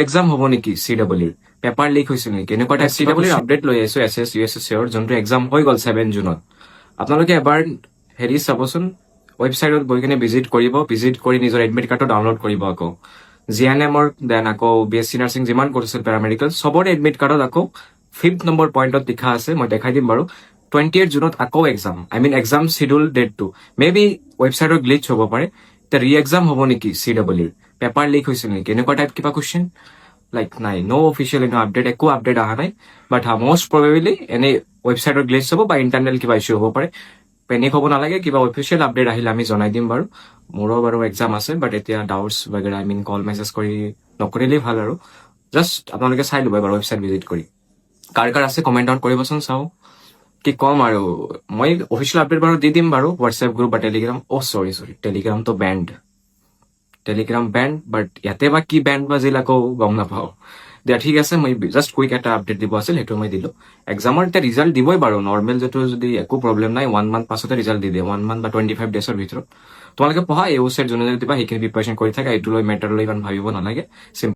exam হ'ব নেকি CWৰ paper leak হৈছিল নেকি এনেকুৱা টাইপ CWৰ আপডেট লৈ আহিছো SS USSৰ যোনটো এক্সাম হৈ গ'ল 7 জুনত আপোনালোকে এবাৰ হেৰি চাবচোন ৱেবছাইটত গৈ কিনে ভিজিট কৰি নিজৰ এডমিট কাৰ্ডটো ডাউনলোড কৰিব আকৌ GNMৰ দেন আকৌ BSc নাৰ্ছিং যিমান কৰিছিল পেৰামেডিকেল চবৰে এডমিট কাৰ্ডত আকৌ 5th নম্বৰ পইণ্টত লিখা আছে মই দেখাই দিম বাৰু 28 জুনত আকৌ এক্সাম এক্সাম শিডিউল ডেটটো মেবি ৱেবছাইটৰ গ্লিচ হ'ব পাৰে এতিয়া ৰি এক্সাম হ'ব নেকি CWৰ পেপাৰ লিক হৈছিল নেকি এনেকুৱা টাইপ কিবা কুৱেশ্যন লাইক নাই ন অফিচিয়েল আপডেট একো আপডেট অহা নাই বাট মষ্ট প্ৰবেবলি এনে ৱেবছাইটৰ গ্লিচ হ'ব বা ইণ্টাৰনেল কিবা ইছ্যু হ'ব পাৰে পেনিক হ'ব নালাগে কিবা অফিচিয়েল আপডেট আহিলে আমি জনাই দিম বাৰু মোৰো বাৰু এক্সাম আছে বাট এতিয়া ডাউটছ বাগেৰা কল মেছেজ কৰি নকৰিলেই ভাল আৰু জাষ্ট আপোনালোকে চাই ল'ব বাৰু ৱেবছাইট ভিজিট কৰি কাৰ আছে কমেণ্ট ডাউন কৰিবচোন চাওঁ কি ক'ম আৰু মই অফিচিয়েল আপডেট বাৰু দি দিম বাৰু হোৱাটছএপ গ্ৰুপ বা টেলিগ্ৰাম চৰি টেলিগ্ৰামটো টেলিগ্ৰাম বেণ্ড বাট ইয়াতে বা কি বেণ্ড বাজিল আকৌ গম নাপাওঁ দিয়া ঠিক আছে মই জাষ্ট কুইক এটা আপডেট দিব আছিল সেইটো মই দিলোঁ এক্সামৰ এতিয়া ৰিজাল্ট দিবই বাৰু নৰ্মেল যিটো যদি একো প্ৰব্লেম নাই 1 মান্থ পাছতে ৰিজাল্ট দি দিয়ে 1 মান্থ বা 25 ডেজৰ ভিতৰত তোমালোকে পঢ়া এই ৱেবছাইট যোনে দিবা সেইখিনি প্ৰিপাৰেশ্যন কৰি থাকা এইটো লৈ মেটাৰ লৈ ইমান ভাবিব নালাগে